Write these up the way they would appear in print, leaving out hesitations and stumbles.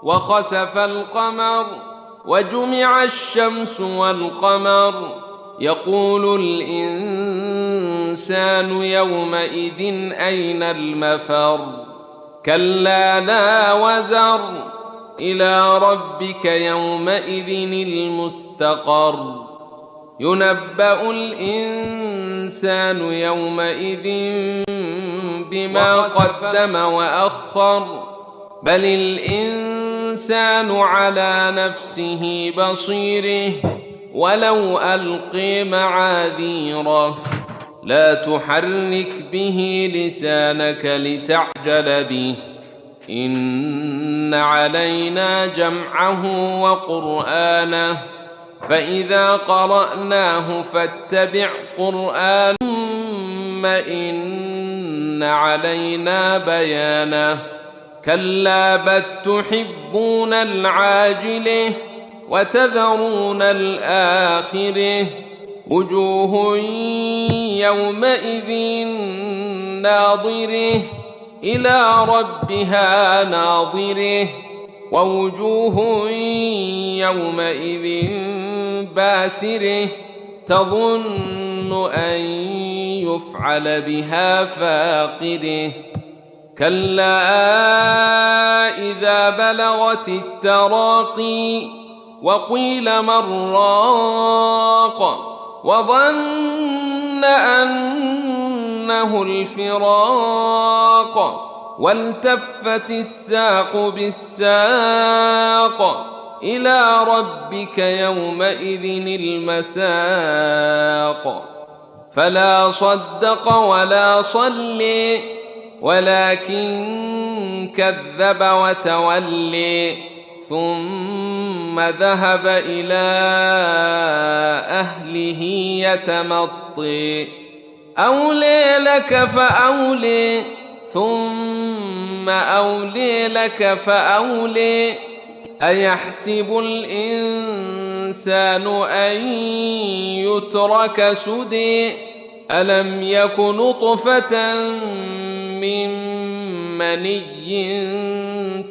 وخسف القمر وجمع الشمس والقمر يقول الإنسان يومئذ أين المفر كلا لا وزر إلى ربك يومئذ المستقر ينبأ الإنسان يومئذ بما قدم وأخر بل الإنسان على نفسه بصيره ولو ألقي معاذيره لا تحرك به لسانك لتعجل به إن علينا جمعه وقرآنه فإذا قرأناه فاتبع قرآنه ثم إن علينا بيانه كلا بل تحبون العاجلة وتذرون الآخرة وجوه يومئذ ناظرة إلى ربها ناظرة ووجوه يومئذ باسرة تظن أن يفعل بها فاقرة كلا إذا بلغت التراقي وقيل من راق وظن أنه الفراق والتفت الساق بالساق إلى ربك يومئذ المساق فلا صدق ولا صلي ولكن كذب وتولي ثم ذهب إلى أهله يتمطي أولي لك فأولي ثم أولي لك فأولي أيحسب الإنسان أن يترك سدى ألم يك نطفة من مني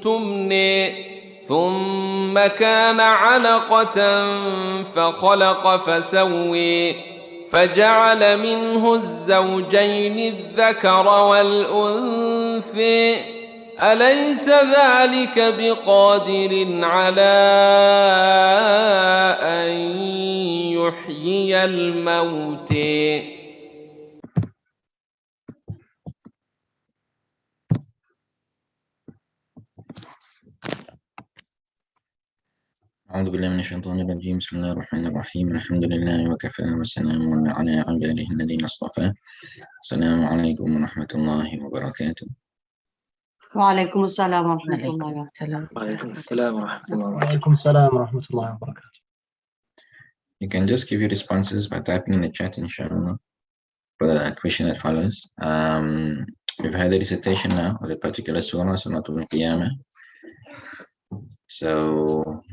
تمني ثم كان علقة فخلق فسوي فجعل منه الزوجين الذكر والأنثى أليس ذلك بقادر على أن يحيي الموتى أعوذ بالله من الشيطان الرجيم بسم الله الرحمن الرحيم الحمد لله وكفى والسلام على عباده الذين اصطفى السلام عليكم ورحمة الله وبركاته. وعليكم السلام ورحمة الله وبركاته. وعليكم السلام ورحمة الله وبركاته. وعليكم السلام ورحمة الله وبركاته. You can just give your responses by typing in the chat, inshallah, for the question that follows. We've had a recitation now of the particular surah, Surah Al-Qiyamah. So,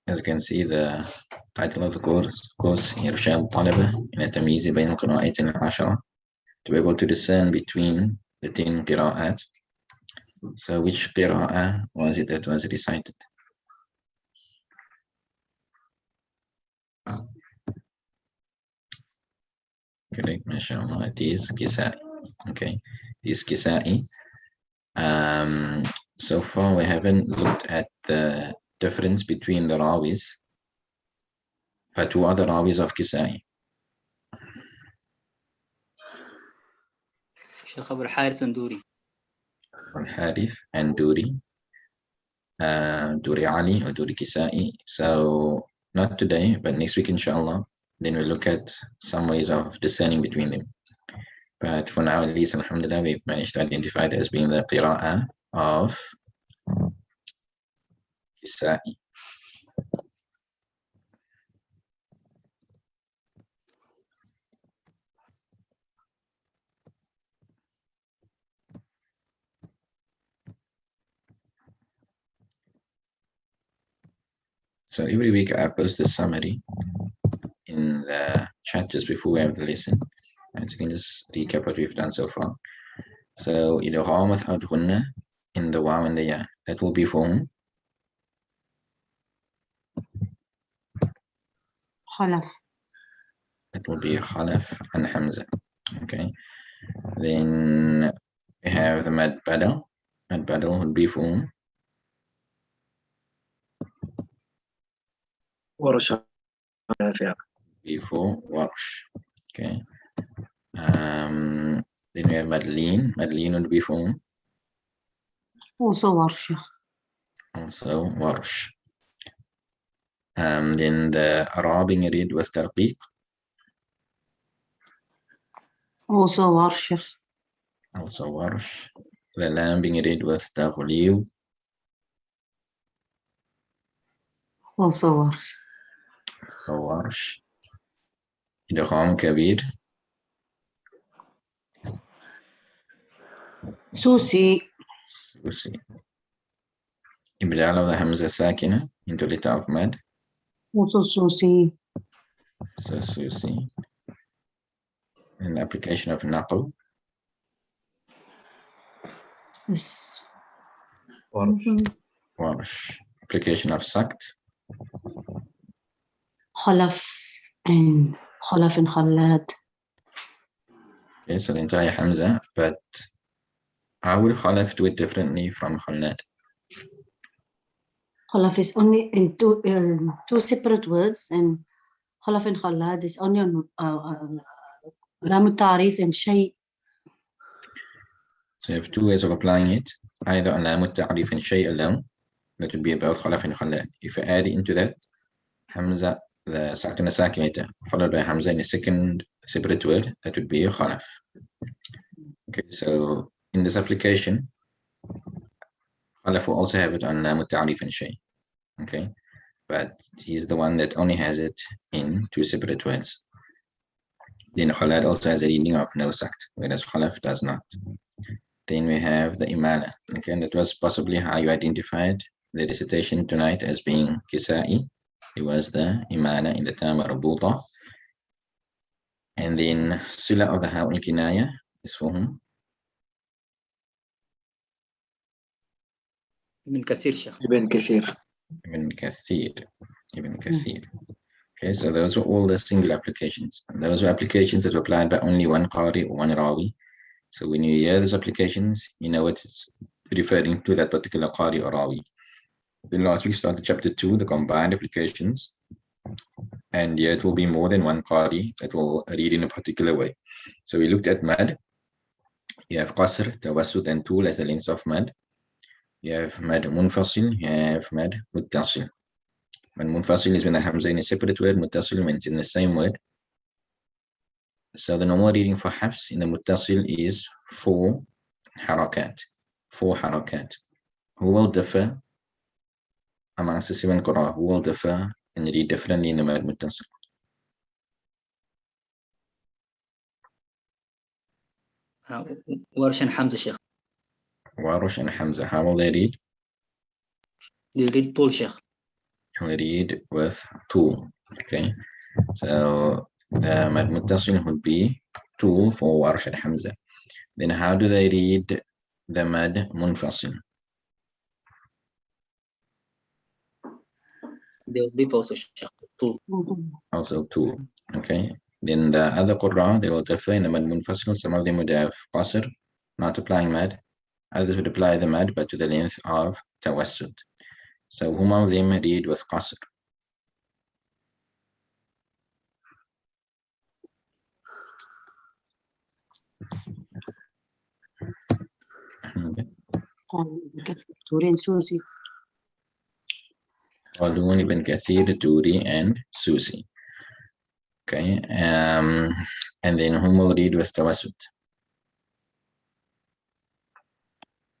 as you can see, the title of the course, إرشاد الطلبة إلى التمييز بين القراءات العشرة, to be able to discern between the 10 qira'at. So, which qira'ah was it that was recited? Correct, mashallah, it is Kisa'i. Okay, it is Kisa'i. So far, we haven't looked at the difference between the rawis, but two other rawis of Kisa'i. Sheikh Abu al-Harith and Duri. Al-Harith and Duri. Duri Ali or Duri Kisa'i. So, not today, but next week, inshallah. Then we'll look at some ways of discerning between them. But for now, at least, alhamdulillah, we've managed to identify it as being the qira'ah of Kisa'i. So every week I post a summary in the chat just before we have the lesson. And so you can just recap what we've done so far. So, idgham without ghunna in the waw and the ya. That will be for whom? خلف. That will be Khalaf and Hamza. Okay. Then we have the Mad Badal. Mad Badal would be for ورش نافع. before Warsh. Okay. Then we have Madleen. Madleen would be for Also ورش. also Warsh. Then the Ra being read with Tarqiq. Also ورش. Also Warsh. The Lam being read with Taghlib. Also ورش. So Warsh. Idgham Kabir. سوسي. Susi. Ibdal of the Hamza Sakina into letter of Mad. Also سوسي. So Susi. And application of Naql. Yes. Warsh. Application of Sakt. خلف and خلف and خلاد. Okay, so the entire Hamza, but how will Khalaf do it differently from Khalad? خلف is only in two separate words, and خلف and خلاد is only on لام التعريف and شيء. So you have two ways of applying it, either on Lam al-Ta'rif and Shay alone, that would be both Khalaf and Khalad. If you add into that Hamza, the Sakin Sakinator, followed by Hamza in a second separate word, that would be Khalaf. Okay, so in this application, Khalaf will also have it on Lam al-Ta'rif and Shay. Okay, but he's the one that only has it in two separate words. Then Khalad also has a reading of no sakt, whereas Khalaf does not. Then we have the Imala. Okay, and that was possibly how you identified the recitation tonight as being Kisa'i. It was the Imala in the term Rabuta. And then Sila of the Ha'ul Kinaya is for whom? ابن كثير شيخ. ابن كثير. Ibn Kathir. Ibn Kathir. Okay, so those were all the single applications. And those were applications that were applied by only one Qari or one Rawi. So when you hear those applications, you know it's referring to that particular Qari or Rawi. Then last week started chapter 2, the combined applications. And here it will be more than one Qari that will read in a particular way. So we looked at Mad. You have Qasr, Tawassut, and Tul as the length of Mad. You have Mad Munfasil, you have Mad Muttasil. When Munfasil is when the Hamza in a separate word, Muttasil when it's in the same word. So the normal reading for Hafs in the Muttasil is 4 harakat. 4 harakat. Who will differ amongst the 7 Qur'an? Who will differ and read differently in the Mad Muttasil? ورش حمزة شيخ. Warush and Hamza, how will they read? They read طول شيخ. Will read with Tul. Okay. So the Mad Muttasil would be Tul for Warush and Hamza. Then how do they read the Mad Munfasil? They will leave also شيخ طول. Also Tul. Okay. Then the other Qur'an, they will differ in the Mad Munfasil. Some of them would have Qasr, not applying Mad. Others would apply the Mad, but to the length of Tawassut. So whom of them read with Qasr? تورين سوسي. Qalun, Ibn Kathir, Turi, and Susi. Okay. And then whom will read with Tawassut?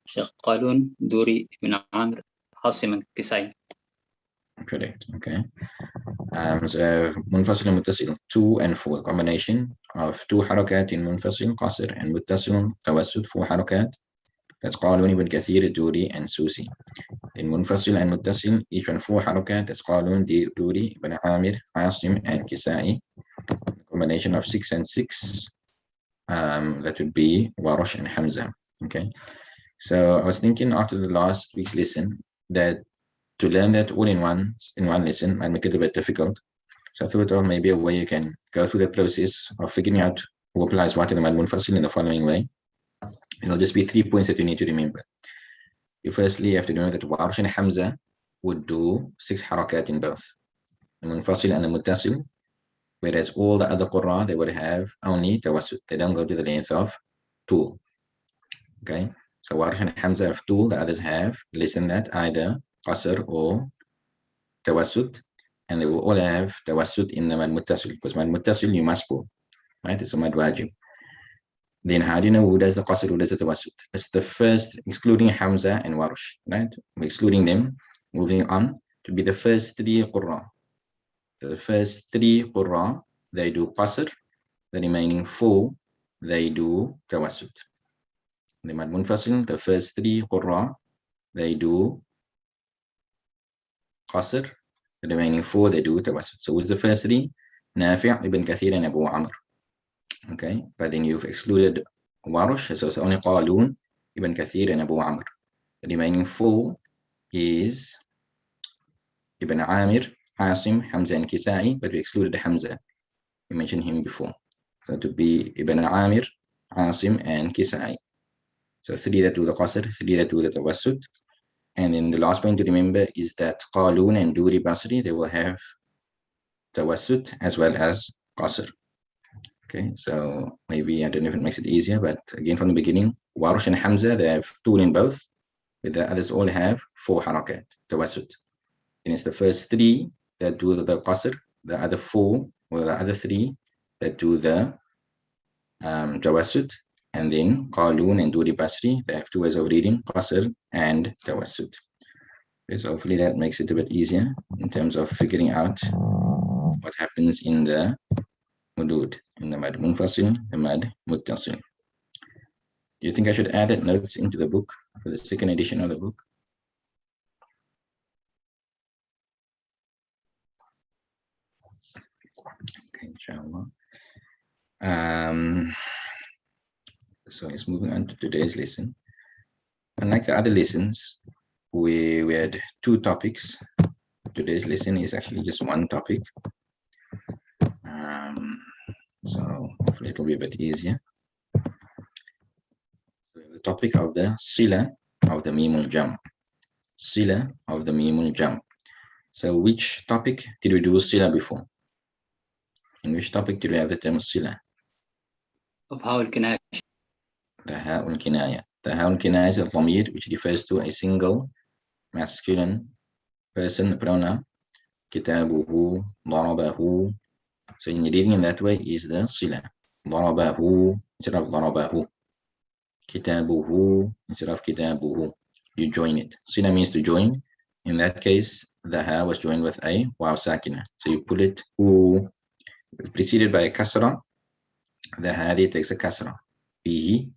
شيخ قالون دوري بن عامر عاصم كسائي. Correct. Okay. So Munfasil and Muttasil, 2 and 4, combination of 2 harakat in Munfasil, Qasr, and Muttasil, Tawassut, 4 harakat. That's Qalun, Ibn Kathir, Duri, and Susi. In Munfasil and Muttasil, each one 4 harakat. That's Qalun, Duri, Ibn Amir, Asim, and Kisai. Combination of 6 and 6. That would be Warush and Hamza. Okay. So I was thinking after the last week's lesson that to learn that all in one lesson might make it a bit difficult. So I thought, oh, maybe a way you can go through the process of figuring out who applies what in the Mad Munfasil in the following way. It'll just be 3 points that you need to remember. You firstly have to know that Warsh and Hamza would do 6 harakat in both the Munfasil and the Muttasil, whereas all the other Qurra, they would have only tawassut. They don't go to the length of tool. Okay, so Warsh and Hamza have tool, the others have less than that, either qasr or tawassut, and they will all have tawassut in the Mad Muttasil, because Mad Muttasil you must pull, right? It's a Mad Wajib. Then how do you know who does the qasr, who does the tawassut? It's the first, excluding Hamza and Warsh, right? We're excluding them, moving on to be the first 3 Qurra. The first 3 Qurra, they do qasr, the remaining 4, they do tawassut. The Mad Munfasil, the first 3 Qurra, they do qasr, the remaining 4, they do tawassut. So who's the first 3? Nafi', Ibn Kathir, and Abu Amr. Okay, but then you've excluded Warsh, so it's only Qalun, Ibn Kathir, and Abu Amr. The remaining 4 is Ibn Amir, Asim, Hamza, and Kisai, but we excluded Hamza. We mentioned him before. So to be Ibn Amir, Asim, and Kisai. So 3 that do the qasr, 3 that do the tawassut. And then the last point to remember is that Qalun and Duri Basri, they will have tawassut as well as qasr. Okay, so maybe I don't know if it makes it easier, but again from the beginning, Warsh and Hamza, they have tool in both, but the others all have 4 harakat, tawassut. And it's the first 3 that do the qasr, the other 4, or the other 3 that do the tawassut, and then Qalun and Duri Basri, they have 2 ways of reading, qasr and tawassut. Okay, so hopefully that makes it a bit easier in terms of figuring out what happens in the Mudud, in the Mad Munfasil, the Mad Muttasil. Do you think I should add notes into the book for the second edition of the book? Okay, inshallah. So it's moving on to today's lesson. Unlike the other lessons, we had 2 topics. Today's lesson is actually just 1 topic. So hopefully it will be a bit easier. So the topic of the Sila of the Mimul Jam. Sila of the Mimul Jam. So which topic did we do Sila before? In which topic did we have the term Sila? of Ha'ul Kinaya. The Ha'ul Kinaya. The Ha'ul Kinaya is a dhamir which refers to a single masculine person, pronoun. Kitabuhu, darabahu. So in reading in that way is the Sila. Darabahu instead of darabahu. Kitabuhu instead of kitabuhu. You join it. Sila means to join. In that case, the ha was joined with a waw sakina. So you pull it hu, preceded by a kasra. The ha takes a kasra. Bihi,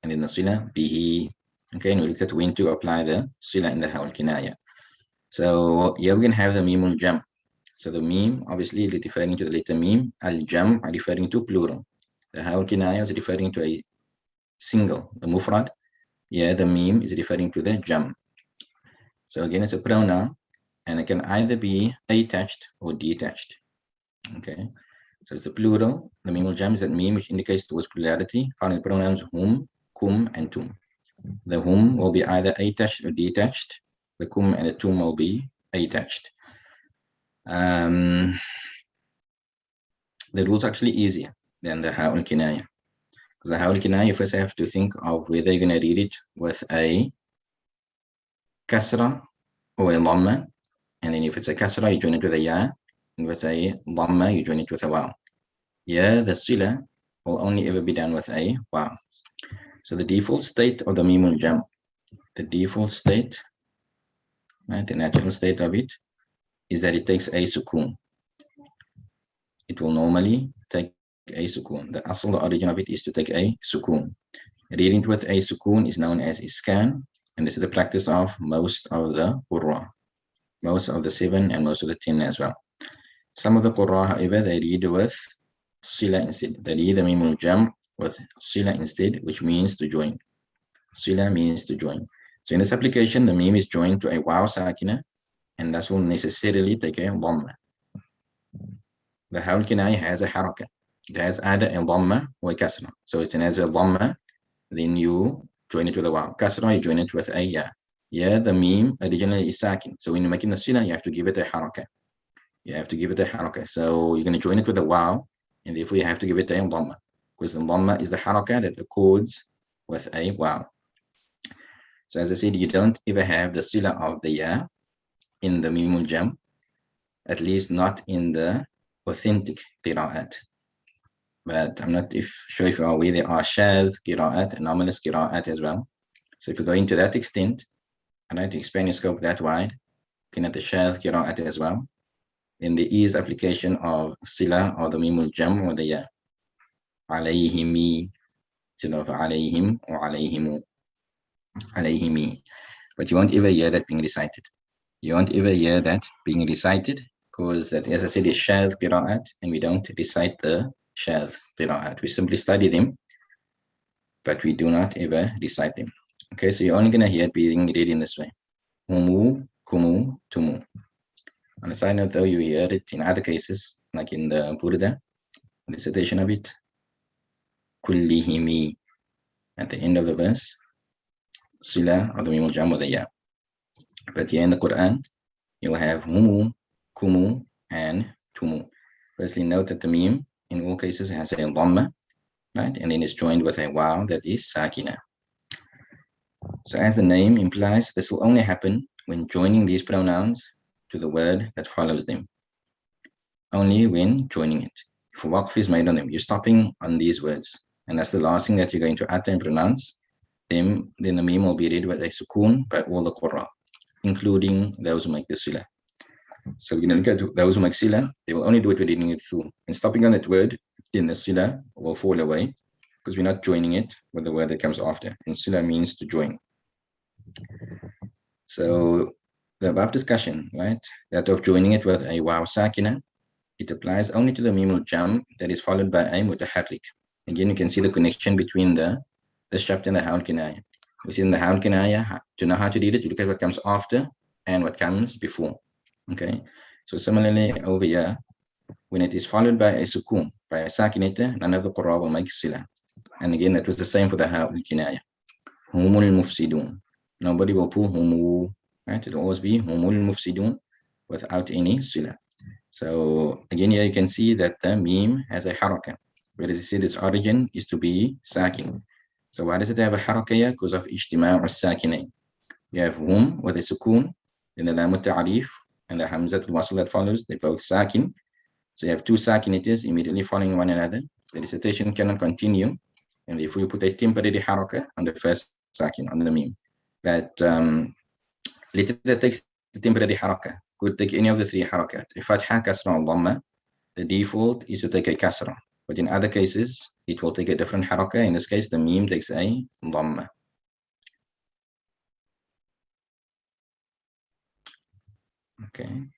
and then the sila bihi. Okay, and we looked at when to apply the sila in the ha'ul kinaya. So here we're going to have the mimul jam. So the meme obviously is referring to the letter meme. Al jam are referring to plural. The ha'ul kinaya is referring to a single, the mufrad. Yeah, the meme is referring to the jam. So again, it's a pronoun, and it can either be attached or detached. Okay, so it's the plural. The meme jam is that meme which indicates towards plurality, found in pronouns hum, kum, and tum. The hum will be either attached or detached. The kum and the tum will be attached. The rules are actually easier than the ha'ul kinaya. Because the ha'ul kinaya, you first have to think of whether you're going to read it with a kasra or a dhamma, and then if it's a kasra, you join it with a ya, and with a dhamma, you join it with a waw. Yeah, the sila will only ever be done with a waw. So the default state of the mimul jam, the default state, right, the natural state of it, is that it takes a sukun. It will normally take a sukun. The asl, the origin of it is to take a sukun. Reading it with a sukun is known as iskan, and this is the practice of most of the qurra, most of the 7 and most of the 10 as well. Some of the qurra, however, they read with sila instead. They read the mimul jam with sila instead, which means to join. Sila means to join. So in this application, the meme is joined to a waw sakina, and that will necessarily take a dhamma. the Hawl Kinaya has a haraka. It has either a dhamma or a kasra. So it has a dhamma, then you join it with a waw. Kasra, you join it with a ya. Yeah, the meme originally is sakin. So when you're making the sila, you have to give it a haraka. You have to give it a haraka. So you're going to join it with a waw, and therefore you have to give it a dhamma, because the dhamma is the haraka that accords with a waw. So as I said, you don't ever have the sila of the ya in the mimul jam, at least not in the authentic qira'at. But I'm not sure if you're aware there are shadh qira'at, anomalous qira'at as well. So if you go into that extent, and I to expand your scope that wide, looking at the shadh qira'at as well, then there is application of sila or the mimul jam or the ya. Alayhimi, instead of alayhim or alayhimu. Alayhimi. But you won't ever hear that being recited. You won't ever hear that being recited, because that, as I said, is shadh qira'at, and we don't recite the shadh qira'at. We simply study them, but we do not ever recite them. Okay, so you're only going to hear it being read in this way. Humu, kumu, tumu. On a side note, though, you hear it in other cases, like in the Burda, the recitation of it, kullihimi, at the end of the verse, sila or the mimul jam or the ya. But here in the Quran, you'll have humu, kumu, and tumu. Firstly, note that the meme in all cases has a dhamma, right? And then it's joined with a waw that is sakina. So as the name implies, this will only happen when joining these pronouns to the word that follows them. Only when joining it. If a waqf is made on them, you're stopping on these words, and that's the last thing that you're going to utter and pronounce, then the meme will be read with a sukoon by all the qurra, including those who make the sila. So we're going to look at those who make sila, they will only do it with reading it through. And stopping on that word, then the sila will fall away, because we're not joining it with the word that comes after. And sila means to join. So the above discussion, right, that of joining it with a waw sakina, it applies only to the mimul jam that is followed by a mutaharrik. Again, you can see the connection between this chapter and the Hawl Kinaya. We see in the Hawl Kinaya, to know how to read it, you look at what comes after and what comes before. Okay, so similarly over here, when it is followed by a sukoon, by a sakinata, none of the qurra will make sila. And again, that was the same for the Hawl Kinaya. Humul mufsidun. Nobody will pull humu, right? It'll always be humul mufsidun without any sila. So again, here you can see that the meme has a haraka, whereas you see its origin is to be sakin. So why does it have a haraka here? Because of ijtima' al-sakinain. You have hum with a sukoon, then the lam al-ta'arif and the hamzat al-wasl that follows, they're both sakin. So you have two sakinities immediately following one another. The recitation cannot continue, and if we put a temporary haraka on the first sakin, on the meme, that later that takes the temporary haraka, could take any of the three harakat. If fatha, kasra, or dhamma, the default is to take a kasra. But in other cases, it will take a different haraka. In this case, the meme takes a dhamma. Okay.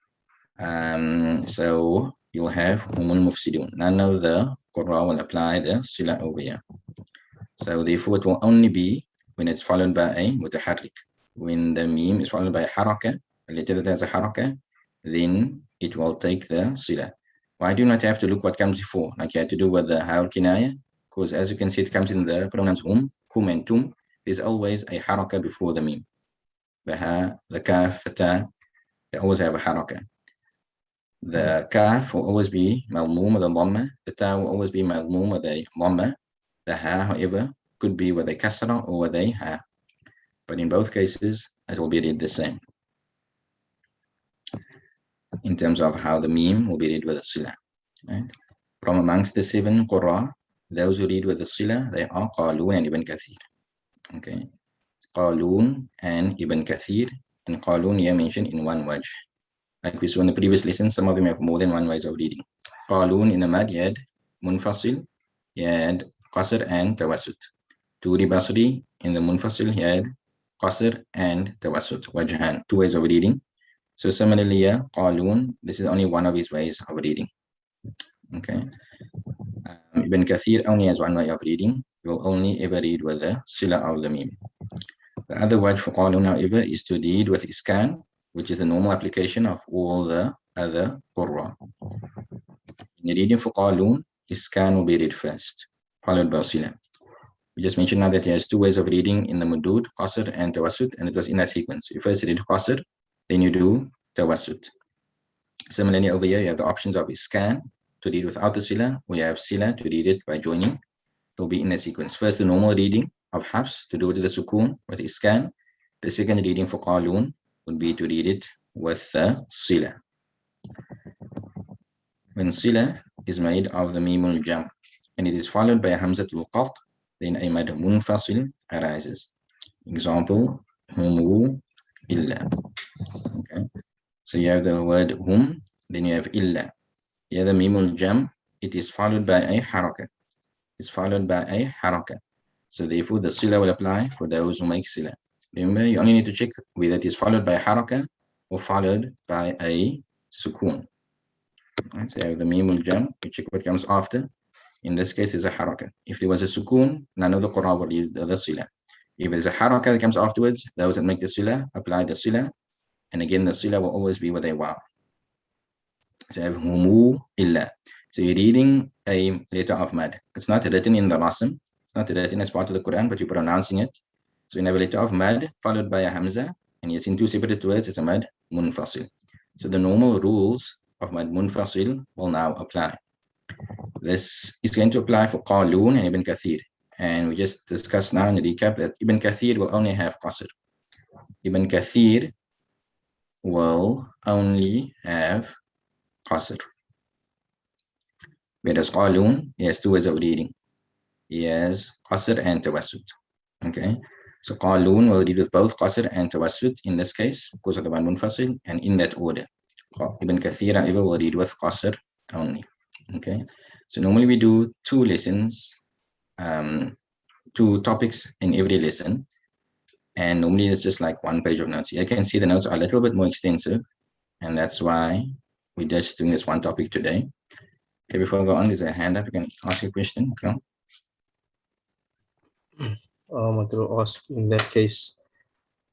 So you'll have humul mufsidun. None of the qurra will apply the sila over here. So therefore, it will only be when it's followed by a mutaharrik. When the meme is followed by a haraka, a letter that has a haraka, then it will take the sila. Why do you not have to look what comes before, like you had to do with the Hawl Kinaya? Because as you can see, it comes in the pronouns kum, and tum. There's always a haraka before the meme. The ha, the kaf, the ta, they always have a haraka. The kaf will always be malmoom with a dhamma. The ta will always be malmoom with a dhamma. The ha, however, could be with a kasra or with a ha. But in both cases, it will be read the same in terms of how the meme will be read with a sila. Right? From amongst the 7 qurra, those who read with the sila, they are Qalun and Ibn Kathir. Okay, Qalun and Ibn Kathir, and Qalun here mentioned in one wajh. Like we saw in the previous lesson, some of them have more than one ways of reading. Qalun in the mad, you had Munfasil, you had Qasr and Tawassut. Turi Basri in the Munfasil, he had Qasr and Tawassut, wajhan, 2 ways of reading. So similarly here, Qalun, this is only one of his ways of reading. Okay. Ibn Kathir only has one way of reading. He will only ever read with the sila of the meme. The other word for Qalun, however, is to read with iskan, which is the normal application of all the other qurra. In the reading for qalun, iskan will be read first, followed by sila. We just mentioned now that he has two ways of reading in the mudud, qasr and tawassut, and it was in that sequence. You first read qasr, then you do tawassut. Similarly, over here, you have the options of iskan to read without the sila, or you have sila to read it by joining. It will be in the sequence. First, the normal reading of Hafs to do it with the sukun, with iskan. The second reading for qalun would be to read it with the sila. When sila is made of the mimul jam, and it is followed by a hamzatul qat, then a mad munfasil arises. Example, humu illa. Okay. So you have the word hum, then you have illa. Here the mimul jam, it is followed by a haraka. It's followed by a haraka. So therefore the sila will apply for those who make sila. Remember, you only need to check whether it is followed by a haraka or followed by a sukun. Right, so you have the mimul jam, you check what comes after. In this case, it's a haraka. If there was a sukun, none of the Qur'an will read the sila. If there's a haraka that comes afterwards, those that make the sila apply the sila. And again, the sila will always be with a waw. So you have humu illa. So you're reading a letter of mad. It's not written in the rasm. It's not written as part of the Quran, but you're pronouncing it. So you have a letter of mad followed by a hamza. And it's in two separate words. It's a mad munfasil. So the normal rules of mad munfasil will now apply. This is going to apply for qalun and Ibn Kathir. And we just discussed now in the recap that Ibn Kathir will only have qasr. Ibn Kathir will only have qasr. Whereas qalun, he has two ways of reading. He has qasr and tawassut. Okay, so qalun will read with both qasr and tawassut in this case, because of the munfasil, and in that order. Ibn Kathir, however, will read with qasr only. Okay, so normally we do two lessons, two topics in every lesson, and normally it's just like one page of notes. You can see the notes are a little bit more extensive, and that's why we're just doing this one topic today. Okay, before I go on, there's a hand up. You can ask a question. Come. I want to ask, in that case,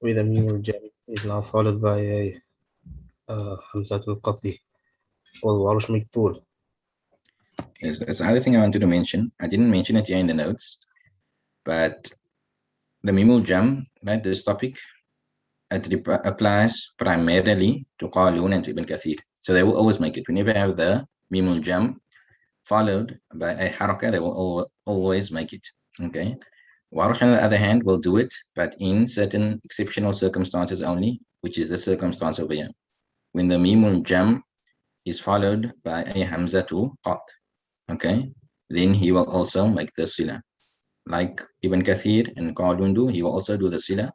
with a mimul jam is now followed by a hamzatul qat'i or warush miktul. Yes, that's the other thing I wanted to mention. I didn't mention it here in the notes, but the mimul jam, right, this topic, it applies primarily to qalun and to Ibn Kathir. So they will always make it. Whenever you have the mimul jam followed by a haraka, they will always make it. Okay. Warush, on the other hand, will do it, but in certain exceptional circumstances only, which is the circumstance over here. When the mimul jam is followed by a hamzatul qat, okay, then he will also make the sila. Like Ibn Kathir and Qalun do, he will also do the sila.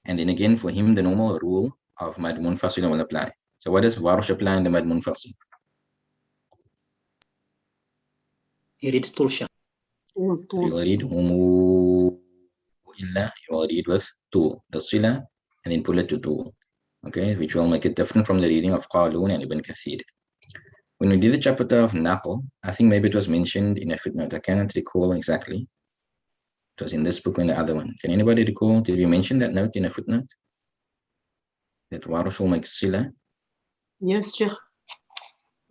And then again, for him, the normal rule of mad munfasil will apply. So what does Warush apply in the mad munfasil? He reads Tulsha. So you will read humu illa, you will read with tu, the sila, and then pull it to tu. Okay, which will make it different from the reading of Qalun and Ibn Kathir. When we did the chapter of Naql, I think maybe it was mentioned in a footnote. I cannot recall exactly. It was in this book or in the other one. Can anybody recall? Did we mention that note in a footnote? That Warush will make sila? Yes, Sheikh.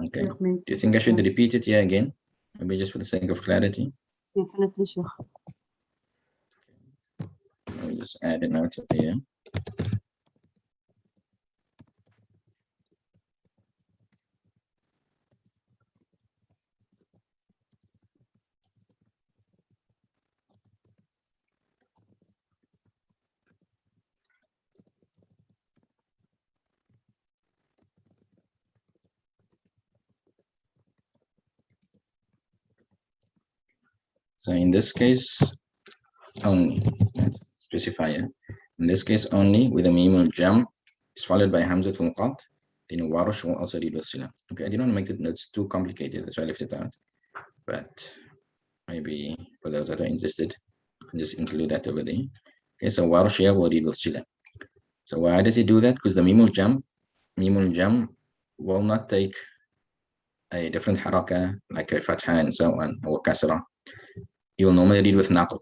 Okay. Do you think I should repeat it here again? Maybe just for the sake of clarity? Definitely, Sheikh. Let me just add a note here. So in this case, only, specifier. In this case only, with a mimul jam is followed by hamzatul qat, then Warush will also read with sila. Okay, I didn't want to make the notes too complicated, that's why I left it out. But maybe for those that are interested, I can just include that over there. Okay, so Warush here will read with sila. So why does he do that? Because the mimul jam will not take a different haraka like a fatha and so on, or kasra. He will normally read with naql.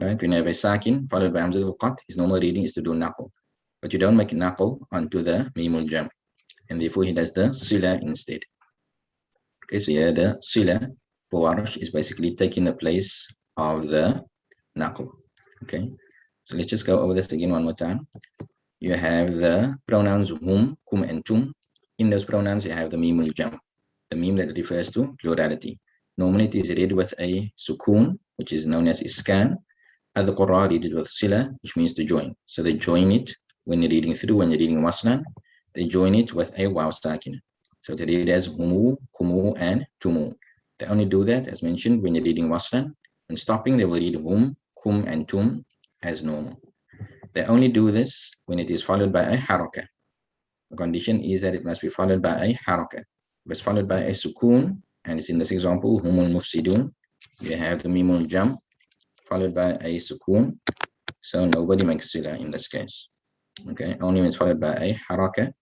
Right? When you have a sakin followed by hamzatul qat, his normal reading is to do naql. But you don't make naql onto the mimul jam. And therefore he does the sila instead. Okay, so here the sila for Warsh is basically taking the place of the naql. Okay, so let's just go over this again one more time. You have the pronouns hum, kum, and tum. In those pronouns, you have the mim al-jam, the mim that refers to plurality. Normally, it is read with a sukoon, which is known as iskan. Other Qur'an read it with sila, which means to join. So they join it when you're reading through, when you're reading waslan, they join it with a waw sakin. So they read it as humu, kumu, and tumu. They only do that, as mentioned, when you're reading waslan. When stopping, they will read hum, kum, and tum as normal. They only do this when it is followed by a haraka. The condition is that it must be followed by a haraka. If it's followed by a sukoon, and it's in this example, humul mufsidun, you have the mimul jam followed by a sukoon, so nobody makes sila in this case. Okay, only when it's followed by a haraka.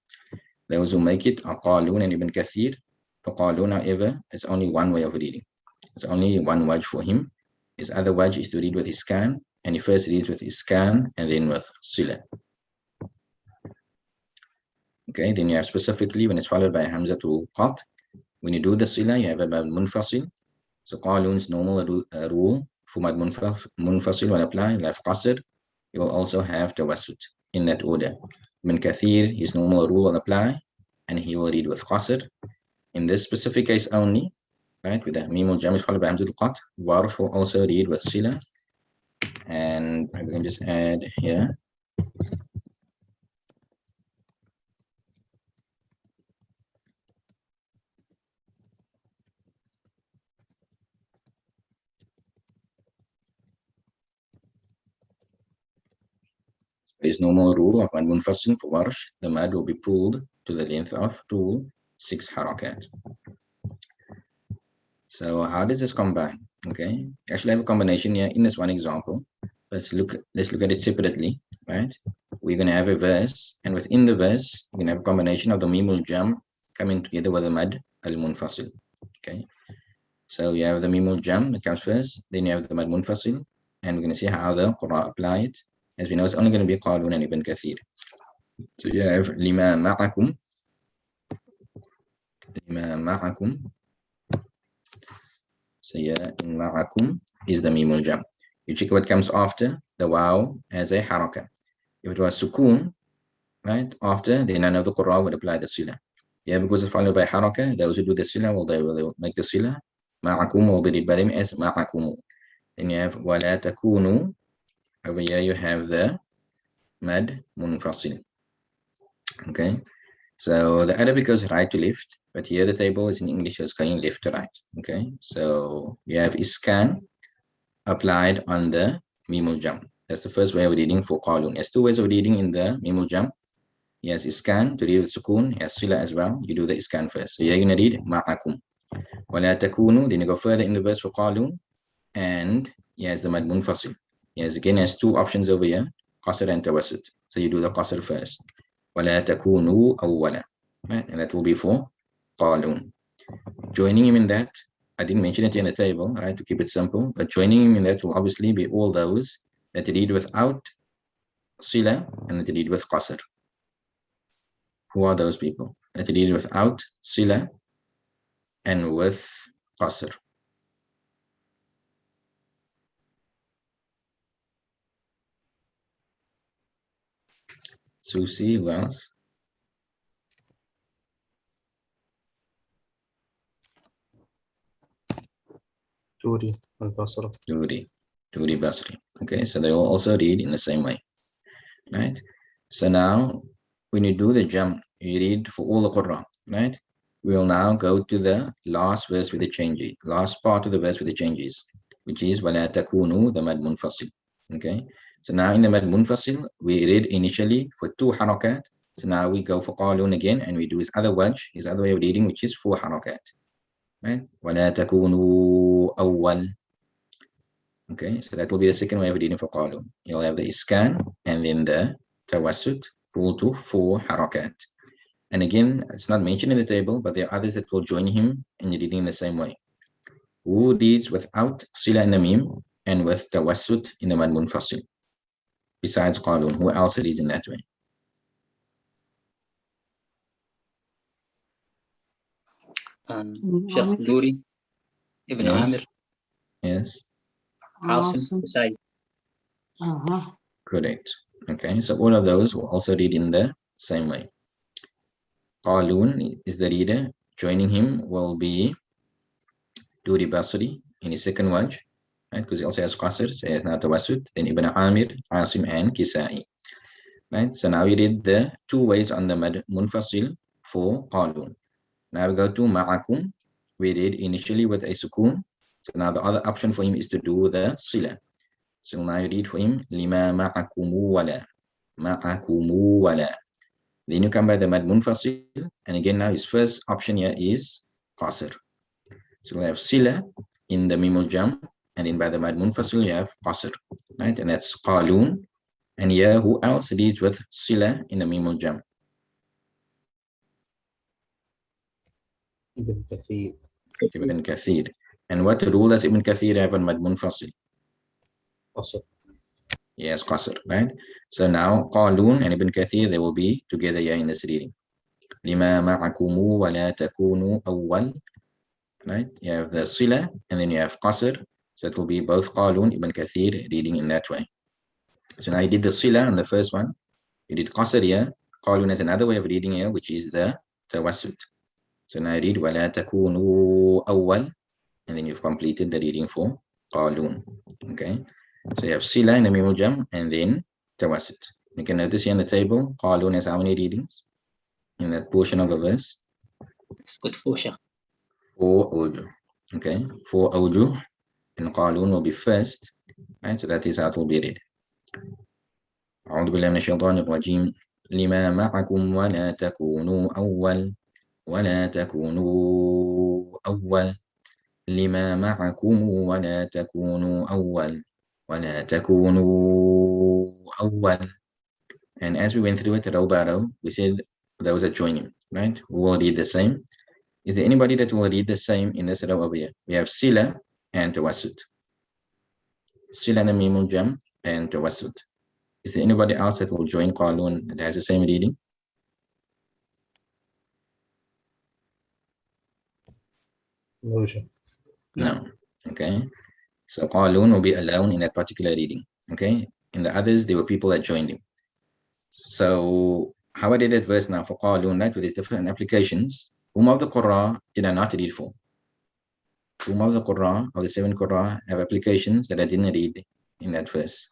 Those who make it are Qalun and Ibn Kathir. For Qalun, however, it's only one way of reading. It's only one wajh for him. His other wajh is to read with iskan, and he first reads with iskan and then with sila. Okay, then you have specifically when it's followed by hamzatul qat. When you do the sila, you have a mad munfasil. So Qalun's normal rule for mad munfasil will apply. You have qasr. You will also have tawassut in that order. Ibn Kathir, his normal rule will apply, and he will read with qasr. In this specific case only, right, with the mimul jam is followed by hamzatul qat, Warsh will also read with sila. And we can just add here. There is normal rule of mad munfasil for Warsh. The mad will be pulled to the length of 6 harakat. So how does this combine? Okay, actually I have a combination here in this one example. Let's look at it separately, right? We're going to have a verse, and within the verse, we're going to have a combination of the mimul jam coming together with the mad al-munfasil. Okay, so you have the mimul jam that comes first, then you have the mad munfasil, and we're going to see how the Qur'an apply it. As we know, it's only going to be Qalun and Ibn Kathir. So you have lima ma'akum. So yeah, in ma'akum is the mimul jam. You check what comes after the waw as a haraka. If it was sukoon, right, after, then none of the Qur'an would apply the sila. Yeah, because it's followed by haraka, those who do the sila, well, they will make the sila. Ma'akum will be read by them as ma'akumu. Then you have wala takunu. Over here you have the mad munfasil. Okay, so the Arabic goes right to left, but here the table is in English, so it's going left to right. Okay, so you have iskan applied on the mimul jam. That's the first way of reading for Qalun. There's two ways of reading in the mimul jam. Yes, iskan to read with sukoon. Yes, sila as well. You do the iskan first. So you're going to read ma'akum. Wala takunu. Then you go further in the verse for Qalun, and yes, the mad munfasil. Yes, again, has two options over here, qasr and tawassut. So you do the qasr first. Wala takunu awwala. Right, and that will be for Qalun. Joining him in that, I didn't mention it in the table, right, to keep it simple, but joining him in that will obviously be all those that read without sila and that read with qasr. Who are those people? That read without sila and with qasr. Susi, who else? Turi and Basra. Turi Basri. Okay, so they will also read in the same way, right? So now, when you do the jam, you read for all the Qur'an, right? We will now go to the last verse with the changes, last part of the verse with the changes, which is وَلَا تَكُونُوا the mad munfasil. Okay, so now in the mad munfasil, we read initially for 2 harakat. So now we go for Qalun again, and we do his other wajh, his other way of reading, which is 4 harakat, right? وَلَا تَكُونُوا أَوَّلْ. Okay, so that will be the second way of reading for Qalun. You'll have the iskan and then the tawassut, pull to 4 harakat. And again, it's not mentioned in the table, but there are others that will join him in reading in the same way. Who reads without sila and the mim and with tawassut in the mad munfasil? Besides Qalun, who else reads in that way? Sheikh Amir. Duri, Ibn Yes. Amir, Yes, Asim, Awesome. Usai. correct. Okay, so all of those will also read in the same way. Qalun is the reader. Joining him will be Duri Basri in his second wajh, right? Because he also has Qasr, so he has now Tawassut. Then Ibn Amir, Asim, and Kisai. Right? So now we read the two ways on the Mad Munfasil for Qalun. Now we go to Ma'akum. We read initially with a sukun. So now the other option for him is to do the sila. So now you read for him Lima ma'akumu wala. Ma'akumu wala. Then you come by the Mad Munfasil. And again, now his first option here is Qasr. So we'll have sila in the Mimul Jam. And then by the Mad Munfasil, you have Qasr. Right? And that's Qalun. And here, who else reads with sila in the Mimul Jam? Ibn Kathir. Ibn Kathir. And what rule does Ibn Kathir have on Mad Munfasil? Qasr. Yes, Qasr, right? So now Qalun and Ibn Kathir, they will be together here in this reading. Lima ma'akumu wa la takunu awwal. Right? You have the sila and then you have Qasr. So it will be both Qalun, Ibn Kathir reading in that way. So now you did the sila on the first one. You did Qasr here. Qalun has another way of reading here, which is the Tawassut. So now I read وَلَا تَكُونُوا أَوَّلْ, and then you've completed the reading for Qalun. Okay, so you have Sila in the Mimul Jam and then Tawassut. You can notice here in the table, Qalun has how many readings in that portion of the verse? It's good for Sheikh. 4 awjuh. Okay, 4 awjuh, and Qalun will be first. Right, so that is how it will be read. أعوذ بالله من الشيطان الرجيم لما معكم ولا تكونوا أول ولا تكونوا أول لما معكم ولا تكونوا أول ولا تكونوا أول. And as we went through it row by row, we said those are joining, right? Who will read the same? Is there anybody that will read the same in this row over here? We have Sila and Tawassut. Sila and the Mimul Jam and Tawassut. Is there anybody else that will join Qalun that has the same reading? No, Sheikh. No. Okay. So Qalun will be alone in that particular reading. Okay. In the others, there were people that joined him. So how I did that verse now for Qalun, right, with its different applications, whom of the Qur'an did I not read for? Whom of the Qur'an, or the 7 Qur'an, have applications that I didn't read in that verse?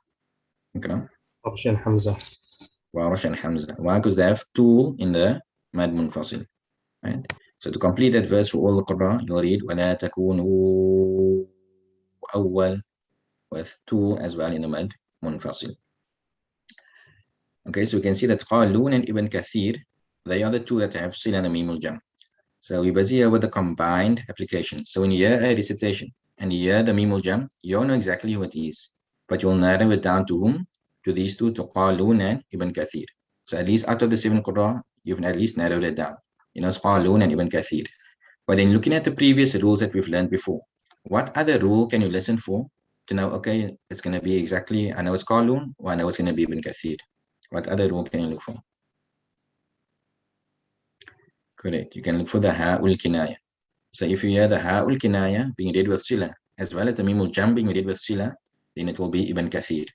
Okay. Option Hamza. Warash and Hamza. Why? Because they have two in the Mad Munfasil. Right? So to complete that verse for all the Qur'an, you'll read وَلَا تَكُونُوا أَوَّلْ with two as well in the Mad Munfasil. Okay, so we can see that Qalun and Ibn Kathir, they are the two that have Sila and the Mimul Jam. So we're busy here with the combined application. So when you hear a recitation and you hear the Mimul Jam, you don't know exactly who it is, but you'll narrow it down to whom? To these two, to Qalun and Ibn Kathir. So at least out of the 7 Qur'an, you've at least narrowed it down. You know, it's Qalun and Ibn Kathir. But then looking at the previous rules that we've learned before, what other rule can you listen for to know, okay, it's going to be exactly, I know it's Qalun, or I know it's going to be Ibn Kathir. What other rule can you look for? Correct. You can look for the Ha'ul Kinaya. So if you hear the Ha'ul Kinaya being read with Sila, as well as the Mimul Jam being read with Sila, then it will be Ibn Kathir.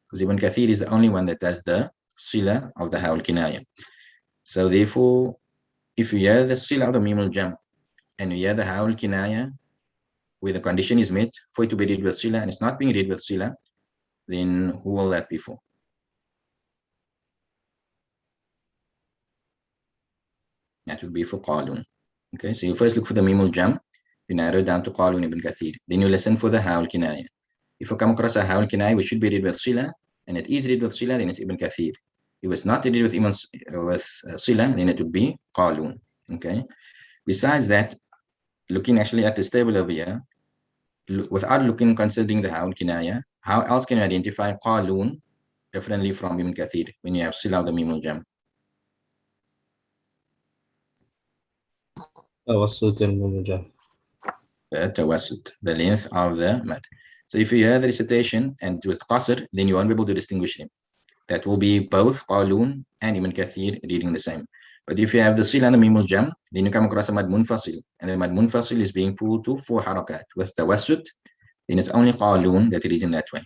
Because Ibn Kathir is the only one that does the Sila of the Ha'ul Kinaya. So therefore, if you hear the Sila of the Mimul Jam, and you hear the Ha'ul Kinaya, where the condition is met for it to be read with Sila, and it's not being read with Sila, then who will that be for? That would be for Qalun. Okay, so you first look for the Mimul Jam, you narrow down to Qalun Ibn Kathir. Then you listen for the Ha'ul Kinaya. If you come across a Ha'ul Kinaya which should be read with Sila, and it is read with Sila, then it's Ibn Kathir. If it's not read with Sila, then it would be Qalun. Okay. Besides that, looking actually at this table over here, without considering the Ha'ul Kinaya, how else can you identify Qalun differently from Ibn Kathir when you have Sila of the Mimul Jam? Tawassut al-Mimul Jam. The Tawassut, the length of the mad. So if you hear the recitation and with Qasr, then you won't be able to distinguish them. That will be both Qalun and Ibn Kathir reading the same. But if you have the sil and the mim al-jam, then you come across a mad munfasil, and the mad munfasil is being pulled to 4 harakat. With the wasut, then it's only qalun that reads in that way.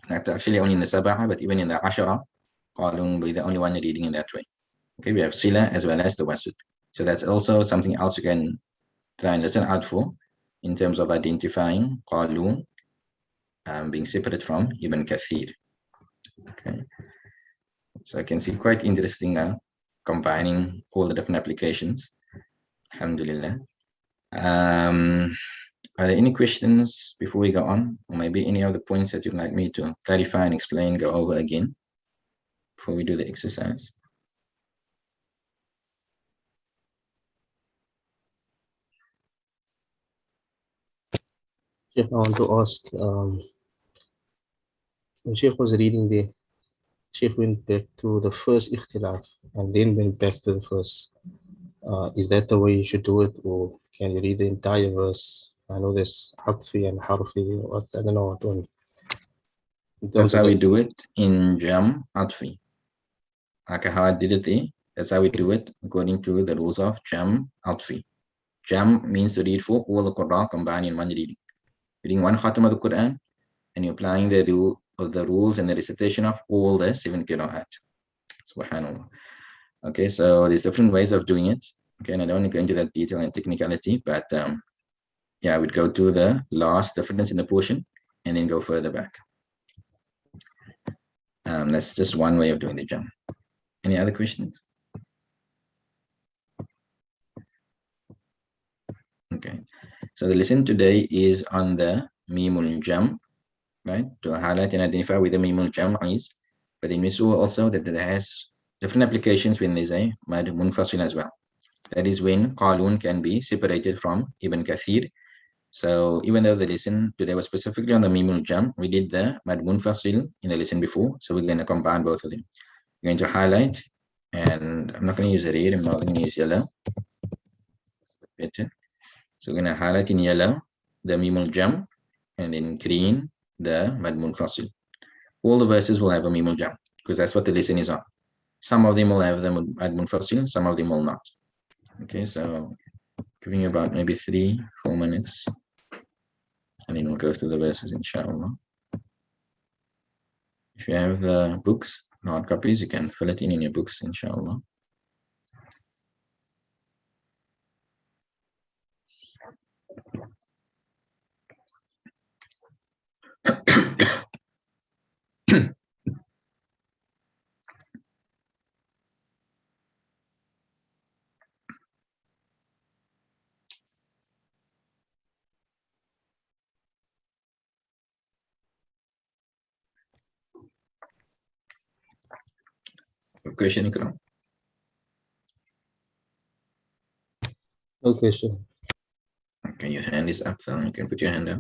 Not actually only in the sabah, but even in the ashara, qalun will be the only one reading in that way. Okay, we have sila as well as the wasut. So that's also something else you can try and listen out for in terms of identifying qalun being separate from Ibn Kathir. Okay, so I can see quite interesting now, combining all the different applications. Alhamdulillah. Are there any questions before we go on, or maybe any other points that you'd like me to clarify and explain, go over again before we do the exercise? Sheikh, I want to ask, when Sheikh was reading the Sheikh went back to the first ikhtilaf and then went back to the first. Is that the way you should do it, or can you read the entire verse? I know there's hatfi and harfi, or I don't know what one. That's how we do it in Jam Atfi. Like how I did it there, that's how we do it according to the rules of Jam Atfi. Jam means to read for all the Quran combined in one reading. Reading one khatam of the Quran, and you're applying the rules and the recitation of all the 7 qira'at. Subhanallah. Okay, so there's different ways of doing it. Okay, and I don't want to go into that detail and technicality, but yeah, I would go to the last difference in the portion and then go further back. That's just one way of doing the jam. Any other questions? Okay, so the lesson today is on the mimul jam, right? To highlight and identify where the mimul jam is. But then we saw also that it has different applications when there's a mad munfasil as well. That is when qalun can be separated from Ibn Kathir. So even though the lesson today was specifically on the mimul jam, we did the mad munfasil in the lesson before. So we're going to combine both of them. We're going to highlight, and I'm not going to use red, I'm not going to use yellow. Better. So we're going to highlight in yellow the mimul jam, and in green the mad munfasil. All the verses will have a mimul jam because that's what the lesson is on. Some of them will have the mad munfasil, some of them will not. Okay, so giving you about maybe 3-4 minutes, and then we'll go through the verses, inshallah. If you have the books, hard copies, you can fill it in your books, inshallah. Question, Ikram? No question. Okay, your hand is up, so you can put your hand up.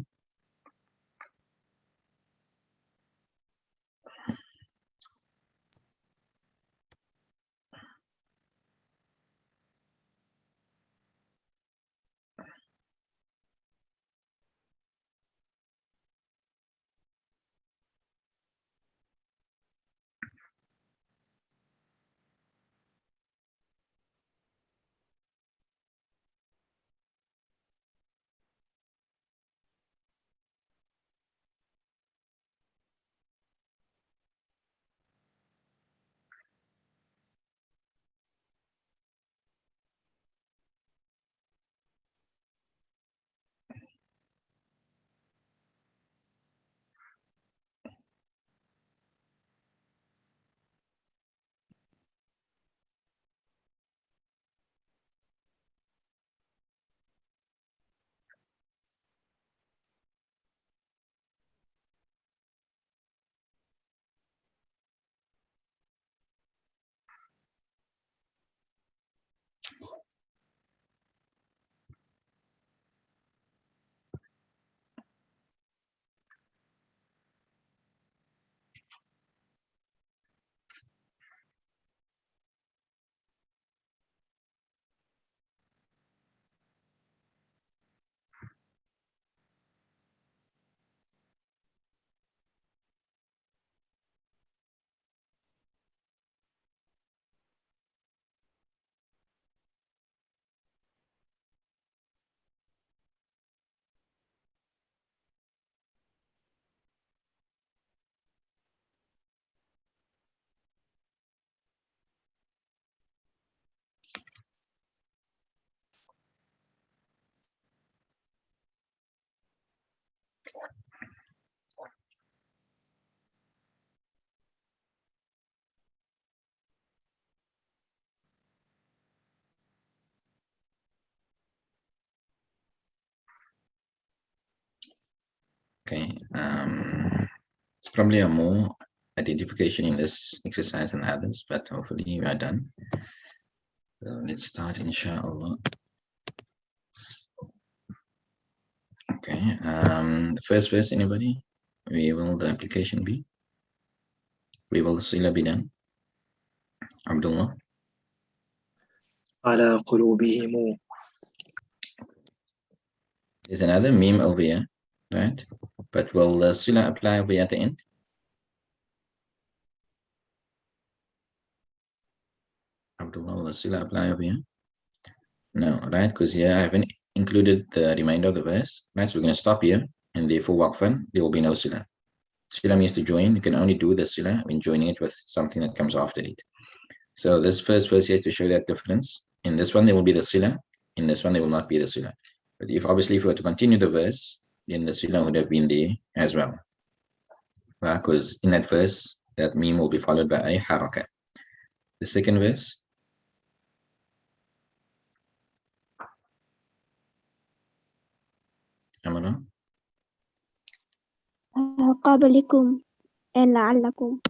Okay, it's probably a more identification in this exercise than others, but hopefully we are done. So let's start, inshallah. Okay, the first verse, anybody? We will the application be? We will the sila be done? Abdullah? على قلوبهم. There's another meme over here, right? But will the sila apply over here at the end? Abdullah, will the sila apply over here? No, right? Because here I haven't included the remainder of the verse. Right, so we're going to stop here, and therefore waqfan, there will be no sila. Sila means to join. You can only do the sila when joining it with something that comes after it. So this first verse here is to show that difference. In this one, there will be the sila. In this one, there will not be the sila. But if obviously if we were to continue the verse, then the sila would have been there as well. Because in that verse, that meme will be followed by a haraka. The second verse. Amana? قبلكم and لعلكم.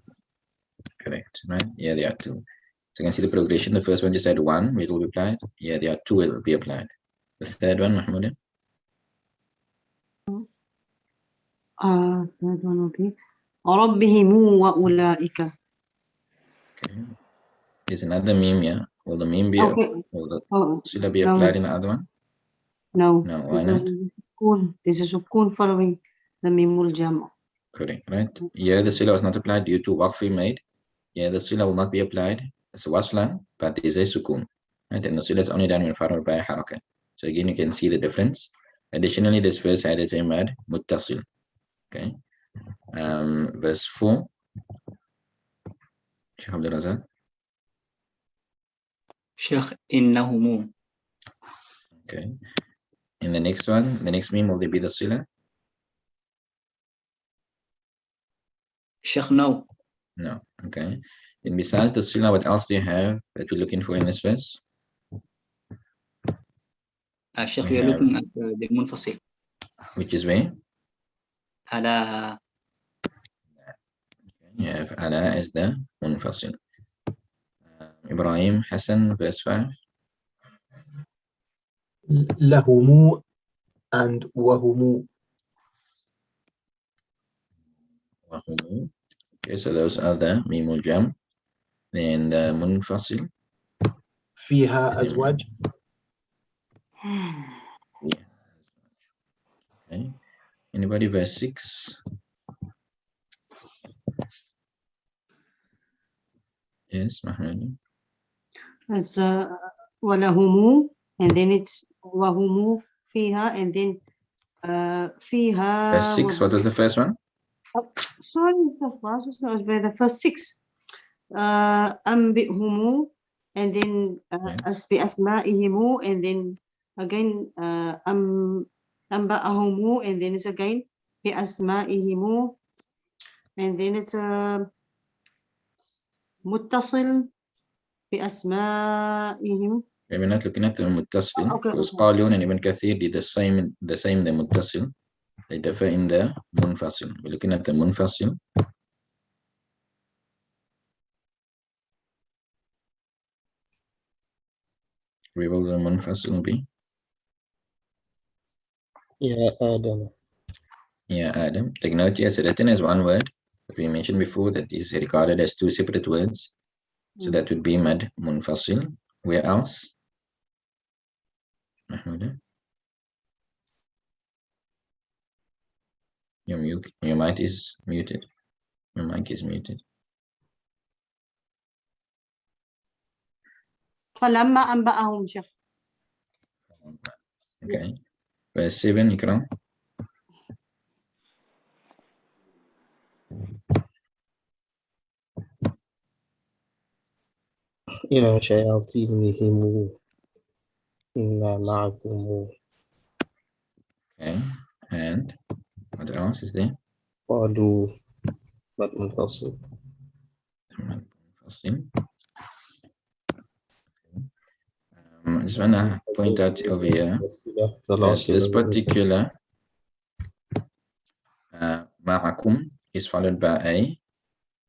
Correct, right? Yeah, there are two. So you can see the progression. The first one just had one, it will be applied. Yeah, there are two, it will be applied. The third one, Mahmoud? That one will be ربهم وأولئك. Okay. There's another meme here. Will the meme be, Okay. will the Oh, sila be no, applied in the other one? no, No, why because not? there's a sukun following the mimul jam. Correct, right? Here the sila was not applied due to waqf made. Here the sila will not be applied. It's waslan, but there is a sukun. Right? And the sila is only done when followed by a haraka. So again, you can see the difference. Additionally, this verse had as a mad muttasil. Okay. Verse 4. Sheikh Abdul Razak. Sheikh إنهم. Okay. In the next one, the next meme, will there be the sila? Sheikh no. No. Okay. And besides the sila, what else do you have that we're looking for in this verse? Sheikh, We we are have- looking at the munfasil. Which is where? على You have ala as the munfasil. Ibrahim Hassan, verse 5. لهم and وهم. Wahumu. Okay, so those are the mimul jam. Then the munfasil. فيها أزواج. Yeah. Okay. Anybody verse 6? Yes, Mahmoud. It's ولهم, and then it's وهم فيها, and then فيها. Verse 6, what was the first one? Sorry, the first 6. أنبئهم, and then بأسمائهم, and then again أنبأهم, and then it's again بأسمائهم, and then it's متصل بأسمائهم. We're not looking at the muttasil Okay, because okay. Qalun and Ibn Kathir did the same the muttasil. They differ in the munfasil. We're looking at the munfasil. Where will the munfasil be? Yeah, Adam. Yeah, Adam. Take note, yes, written as one word. But we mentioned before that is regarded as two separate words. So that would be mad munfasil. Where else? Mahmuda? Your mic is muted. Your mic is muted. فلما أنبأهم شيخ. Okay. Verse 7, Ikram. إلى شياطينهم إنا معكم. Okay. And What else is there? قالوا مد منفصل. I just want to point out over here The that last this syllable. particular ma'akum is followed by a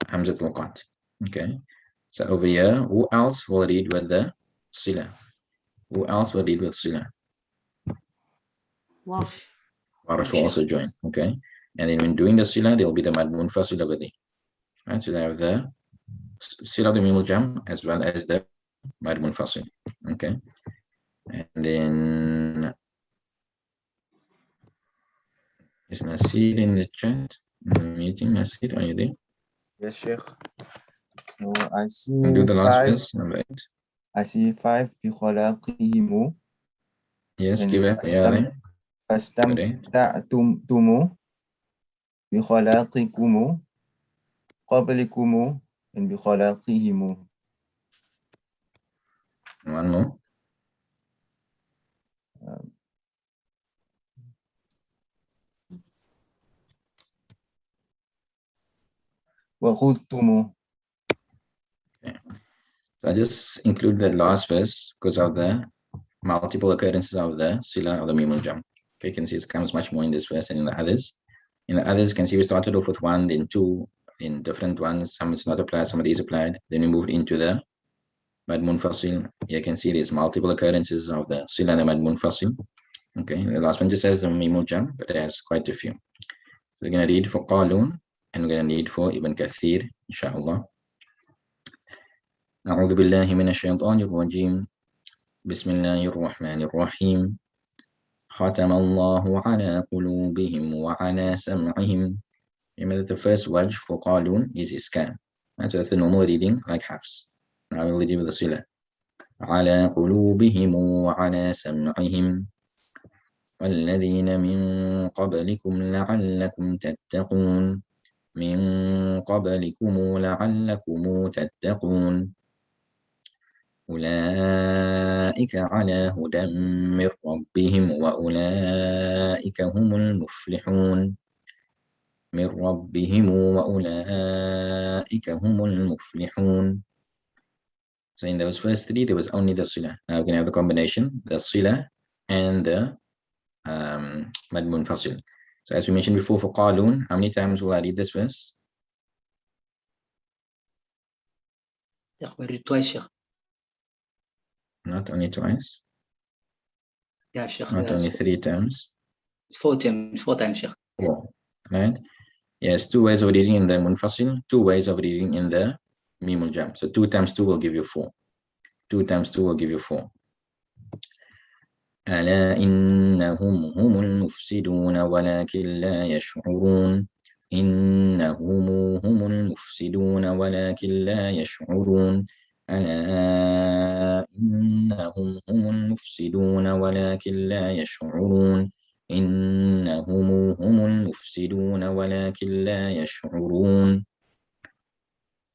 hamzat al-qat. Okay, so over here, who else will read with the sila? Who else will read with sila? Wash. Warash will also join. Okay, and then when doing the sila, there will be the mad munfasil over there. Right, so they have the sila the mimul jam as well as the mad munfasil. Okay, and then is Nasir in the chat? In the meeting, Nasir, are you there? Yes, Sheikh. So I see And do the last five. verse, number 8. I see 5 بخلاقهم Yes, and give it. Yeah, فاستمتعتم بخلاقكم قبلكم and بخلاقهم. one more. وخذتم. Okay. So I just include the last verse because of the multiple occurrences of the sila of the mimul jam. Okay, you can see it comes much more in this verse and in the others. In the others, you can see we started off with 1, then 2, in different ones. Some it's not applied, some it is applied. Then we moved into the mad munfasil. You can see there's multiple occurrences of the sila and the mad munfasil. Okay, the last one just says the mimul jam, but it has quite a few. So we're going to read for Qalun and we're going to read for Ibn Kathir, inshallah. أعوذ بالله من الشيطان الرجيم بسم الله الرحمن الرحيم ختم الله على قلوبهم وعلى سمعهم. Remember that the first wajh for Qalun is iskan. So that's the normal reading like Hafs. Now we'll read with the sila. على قلوبهم وعلى سمعهم والذين من قبلكم لعلكم تتقون من قبلكم لعلكم تتقون أولئك على هدى من ربهم وأولئك هم المفلحون من ربهم وأولئك هم المفلحون. So in those first three, there was only the sila. Now we're going to have the combination, the sila and the mad munfasil. So as we mentioned before for Qalun, how many times will I read this verse? twice, Sheikh. Not only twice. Yeah, Sheikh. Not only 3 times. It's 4 times, Sheikh. 4, right? Yes, 2 ways of reading in the munfasil, 2 ways of reading in the mimul jam. So 2 times 2 will give you 4. 2 times 2 will give you 4. ألا إنهم هم المفسدون ولكن لا يشعرون إنهم هم المفسدون ولكن لا يشعرون ألا إنهم هم المفسدون ولكن لا يشعرون إنهم هم المفسدون ولكن لا يشعرون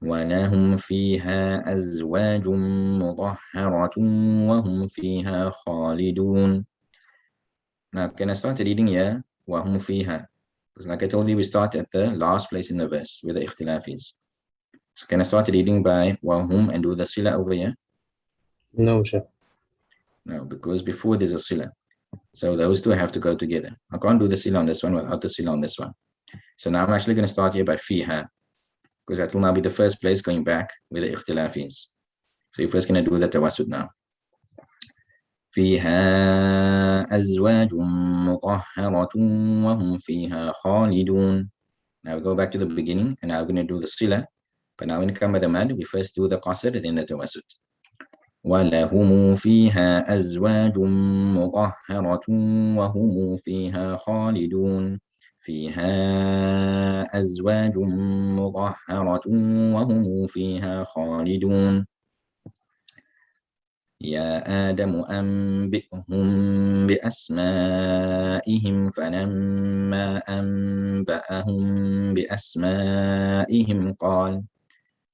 ولهم فيها أزواج مطهرة وهم فيها خالدون. Now can I start reading here وهم فيها? Because like I told you, we start at the last place in the verse where the ikhtilaf is. So can I start reading by وهم and do the sila over here? No, Sheikh. No, because before there's a sila. So those two have to go together. I can't do the sila on this one without the sila on this one. So now I'm actually going to start here by fiha, because that will now be the first place going back where the ikhtilaf is. So you're first going to do the tawassut now. فيها أزواج مطهرة وهم فيها خالدون. Now we go back to the beginning and now we're going to do the sila. But now when we come by the mad, we first do the qasr and then the tawassut. ولهم فيها أزواج مطهرة وهم فيها خالدون. فيها أزواج مطهرة وهم فيها خالدون. يا آدم أنبئهم بأسمائهم فلما أنبأهم بأسمائهم قال.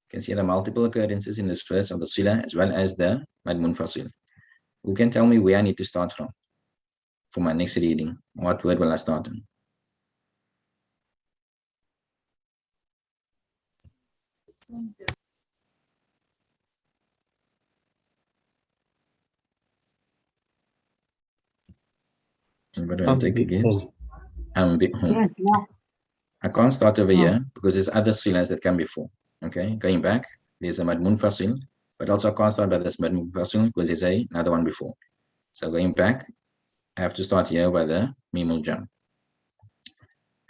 You can see the multiple occurrences in this verse of the sila as well as the mad munfasil. Who can tell me where I need to start from for my next reading? What word will I start on? Anybody want to take a guess? Yes, yeah. I can't start over Oh. here because there's other silas that come before. Okay, going back, there's a mad munfasil, but also I can't start by this mad munfasil because there's another one before. So going back, I have to start here by the mimul jam.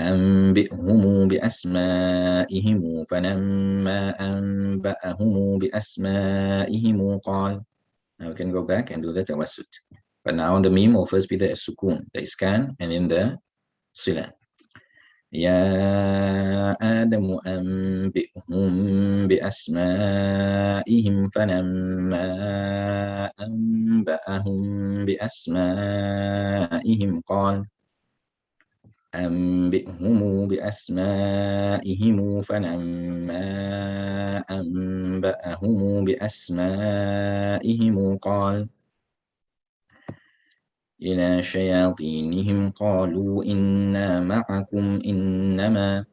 أنبئهم بأسمائهم فلما أنبأهم بأسمائهم قال. Now we can go back and do the tawassut. But now on the meme will first be the sukun, the iskan, and then the sila. يا آدم أنبئهم بأسمائهم فلما أنبأهم بأسمائهم قال أنبئهم بأسمائهم فلما أنبأهم بأسمائهم قال إلى شياطينهم قالوا إنا معكم إنما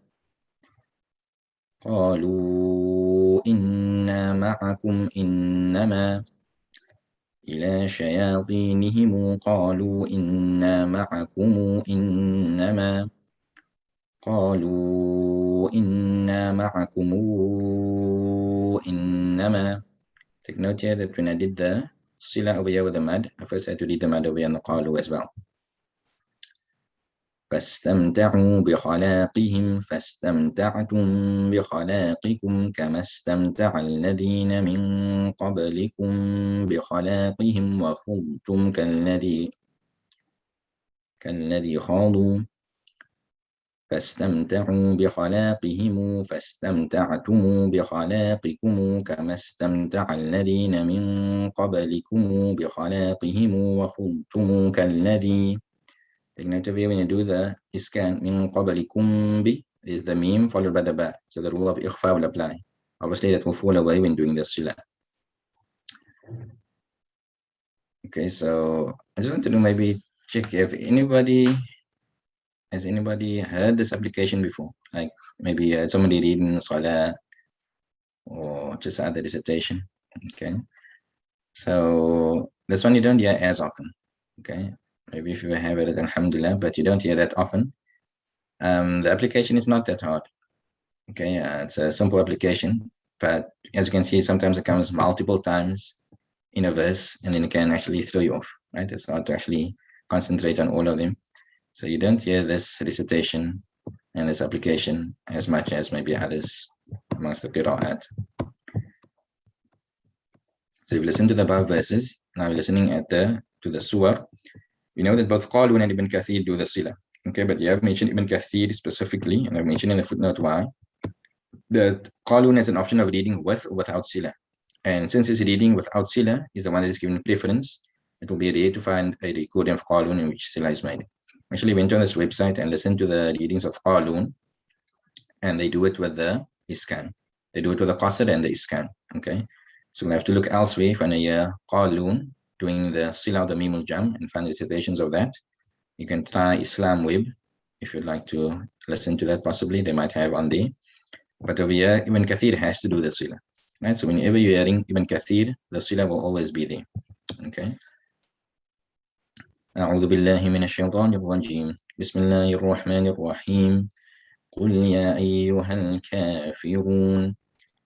إلى شياطينهم قالوا إنا معكم إنما. Take note here that when I did the sila over here with the mad, I first had to read the mad over here on the qalu as well. فاستمتعوا بخلاقهم فاستمتعتم بخلاقكم كما استمتع الذين من قبلكم بخلاقهم وخضتم كالذي خاضوا فاستمتعوا بخلاقهم فاستمتعتم بخلاقكم كما استمتع الذين من قبلكم بخلاقهم وخضتم كالذي. When you do the iskan min qablikum bi is the meme followed by the ba, so the rule of ikhfa will apply. Obviously that will fall away when doing the sila. Okay, so I just want to do maybe check if has anybody heard this application before, like maybe somebody reading salah or just other recitation. Okay, so this one you don't hear as often. Okay, maybe if you have it, alhamdulillah, but you don't hear that often. The application is not that hard. Okay, it's a simple application, but as you can see, sometimes it comes multiple times in a verse, and then it can actually throw you off, right? It's hard to actually concentrate on all of them. So you don't hear this recitation and this application as much as maybe others amongst the qira'at. So if you listen to the above verses, now you're listening to the surah. We know that both Qalun and Ibn Kathir do the sila. Okay, but you have mentioned Ibn Kathir specifically, and I've mentioned in the footnote why, that Qalun has an option of reading with or without sila. And since it's reading without sila is the one that is given preference, it will be rare to find a recording of Qalun in which sila is made. Actually went on this website and listened to the readings of Qalun, and they do it with the iskan. They do it with the qasr and the iskan. Okay, so we'll have to look elsewhere for a Qalun doing the sila of the mimul jam and find the citations of that. You can try Islam Web if you'd like to listen to that. Possibly they might have on there. But over here, Ibn Kathir has to do the sila, right? So whenever you're hearing Ibn Kathir, the sila will always be there. Okay. أعوذ بالله من الشيطان الرجيم بسم الله الرحمن الرحيم قل يا أيها الكافرون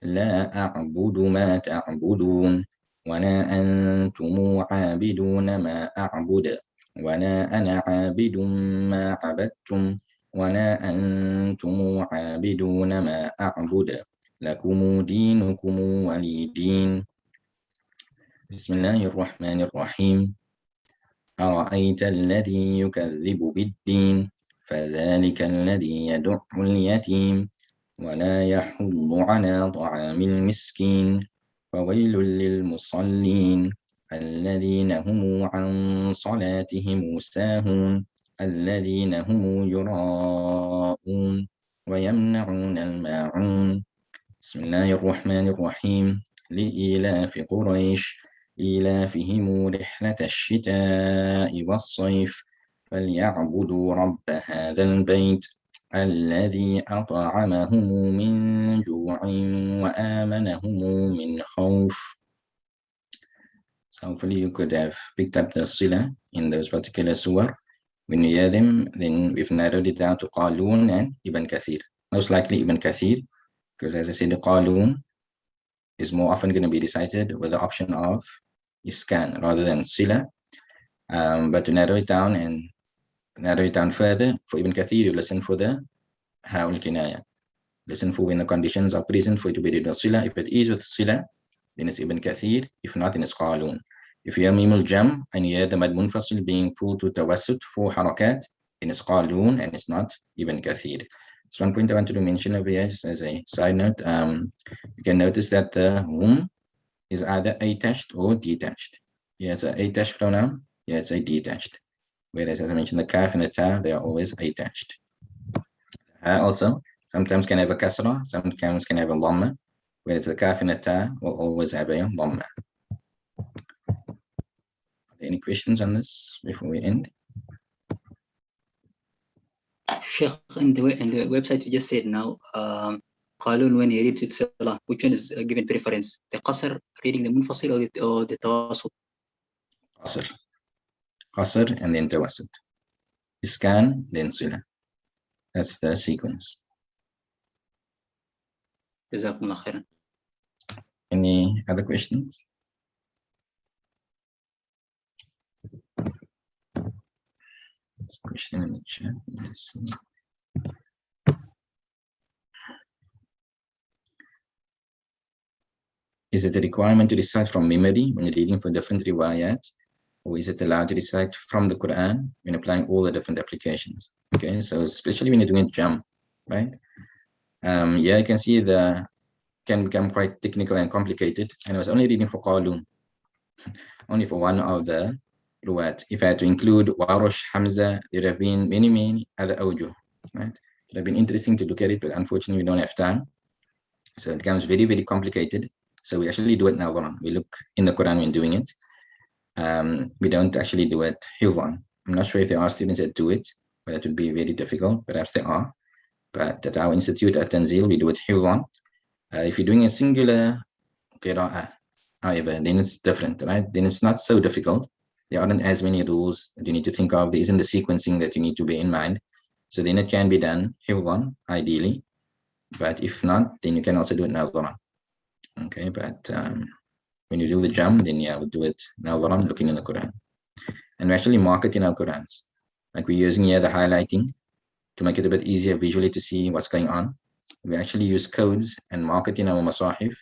لا أعبد ما تعبدون ولا أنتم عابدون ما أعبد ولا أنا عابد ما عبدتم ولا أنتم عابدون ما أعبد لكم دينكم ولي دين. بسم الله الرحمن الرحيم أرأيت الذي يكذب بالدين فذلك الذي يدع اليتيم ولا يحض على طعام المسكين فويل للمصلين الذين هم عن صلاتهم ساهون الذين هم يراءون ويمنعون الماعون. بسم الله الرحمن الرحيم لإيلاف قريش إيلافهم رحلة الشتاء والصيف فليعبدوا رب هذا البيت الذي أطعمهم من جوع وآمنهم من خوف. So hopefully you could have picked up the sila in those particular surah. When you hear them, then we've narrowed it down to Qalun and Ibn Kathir. Most likely Ibn Kathir, because as I said, the Qalun is more often going to be recited with the option of iskan rather than sila. But to narrow it down and narrow it down further, for Ibn Kathir, you listen for the Ha'ul Kinaya. Listen for when the conditions are present for it to be read with sila. If it is with sila, then it's Ibn Kathir. If not, then it's Qalun. If you hear Mimul Jam and you hear the Mad Munfasil being pulled to Tawassut for Harakat, then it's Qalun and it's not Ibn Kathir. So one point I wanted to mention over here, just as a side note, you can notice that the hum is either attached or detached. Here it's an attached pronoun, here it's a detached. Whereas as I mentioned, the kaf and the ta, they are always attached. Also, sometimes can have a kasra, sometimes can have a lamma, whereas the kaf and the ta will always have a lamma. Are there any questions on this before we end? Sheikh, in the website you just said now, Qalun when he reads it salah, which one is given preference? The qasr reading the munfasil or the tawassut? Qasr. Qasr and then tawassut. Iskan, then sila. That's the sequence. Jazakumullah khairan. Any other questions? There's a question in the chat. Let's see. Is it a requirement to recite from memory when you're reading for different riwayat? Or is it allowed to recite from the Quran when applying all the different applications? Okay, so especially when you're doing jump, right? Yeah, you can see the can become quite technical and complicated. And I was only reading for Qalun, only for one of the ruwat. If I had to include Warosh, Hamza, there would have been many other awjuh, right? It would have been interesting to look at it, but unfortunately we don't have time. So it becomes very complicated. So we actually do it now. We look in the Quran when doing it. We don't actually do it hifzan. I'm not sure if there are students that do it, but that would be very difficult. Perhaps there are. But at our institute at Tanzil, we do it hifzan. If you're doing a singular qira'ah, however, then it's different, right? Then it's not so difficult. There aren't as many rules that you need to think of. There isn't the sequencing that you need to bear in mind. So then it can be done hifzan, ideally. But if not, then you can also do it nadharan. Okay, but when you do the jam, then yeah, we'll do it nadharan, looking in the Quran. And we actually mark it in our Qurans. Like we're using here the highlighting to make it a bit easier visually to see what's going on. We actually use codes and mark it in our masahif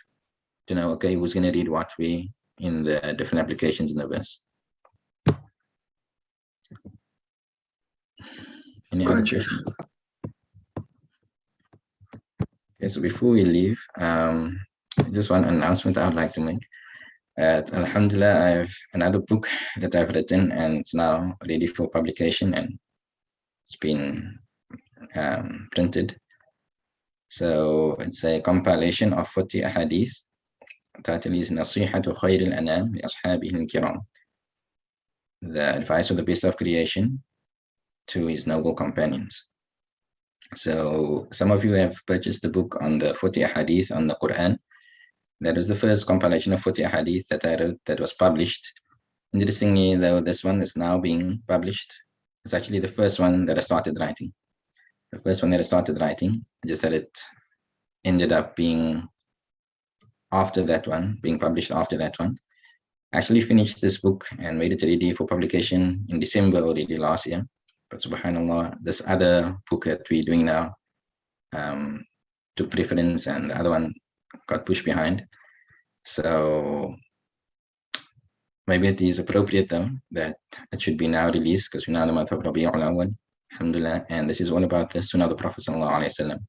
to know, okay, who's going to read what way in the different applications in the verse. Any other questions? Okay, so before we leave, just one announcement I would like to make. Alhamdulillah, I have another book that I've written and it's now ready for publication and it's been printed. So it's a compilation of 40 ahadith. The title is Nasihatu Khair al-Anam li Ashabihi al-Kiram. The advice of the best of creation to his noble companions. So some of you have purchased the book on the 40 ahadith on the Quran. That was the first compilation of 40 hadith that I wrote that was published. Interestingly, though, this one is now being published. It's actually the first one that I started writing. The first one that I started writing, just that it ended up being after that one, being published after that one. I actually finished this book and made it ready for publication in December already last year. But subhanAllah, this other book that we're doing now took preference and the other one got pushed behind. So maybe it is appropriate though that it should be now released because we're now in the month of Rabi'ul Awwal, alhamdulillah, and this is all about the Sunnah of the Prophet sallallahu alaihi wasallam.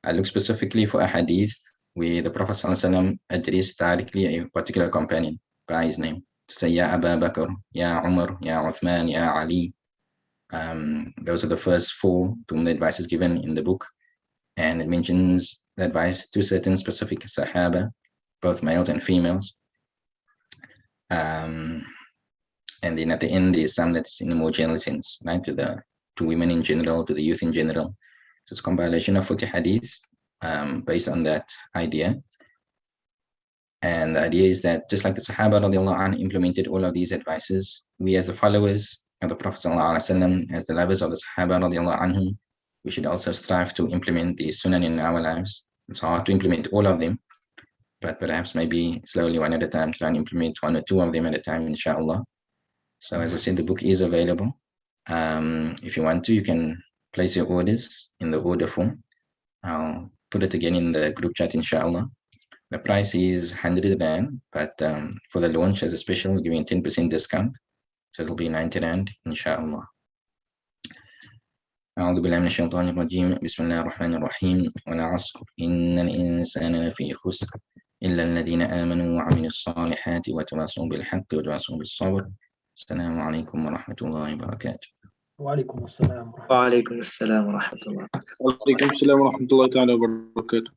I look specifically for a hadith where the Prophet sallallahu alaihi wasallam addressed directly a particular companion by his name. To say, Ya Abu Bakr, Ya Umar, Ya Uthman, Ya Ali. Those are the first four to whom the advice is given in the book, and it mentions the advice to certain specific Sahaba, both males and females. And then at the end, there's some that's in a more general sense, right? To women in general, to the youth in general. So it's a compilation of 40 hadith based on that idea. And the idea is that just like the Sahaba radiallahu anhu implemented all of these advices, we as the followers of the Prophet sallallahu alaihi wasallam, as the lovers of the Sahaba radiallahu anhum, we should also strive to implement the Sunan in our lives. It's hard to implement all of them, but perhaps maybe slowly one at a time, try and implement 1 or 2 of them at a time, inshallah. So as I said, the book is available. If you want to, you can place your orders in the order form. I'll put it again in the group chat, inshallah. The price is 100 Rand, but for the launch as a special, we're giving a 10% discount. So it'll be 90 Rand, inshallah. أعوذ بالله من الشيطان الرجيم بسم الله الرحمن الرحيم والعصر إن الإنسان لفي خسر إلا الذين آمنوا وعملوا الصالحات وتواصوا بالحق وتواصوا بالصبر السلام عليكم ورحمة الله وبركاته. وعليكم السلام. وعليكم السلام ورحمة الله. وعليكم السلام ورحمة الله تعالى وبركاته.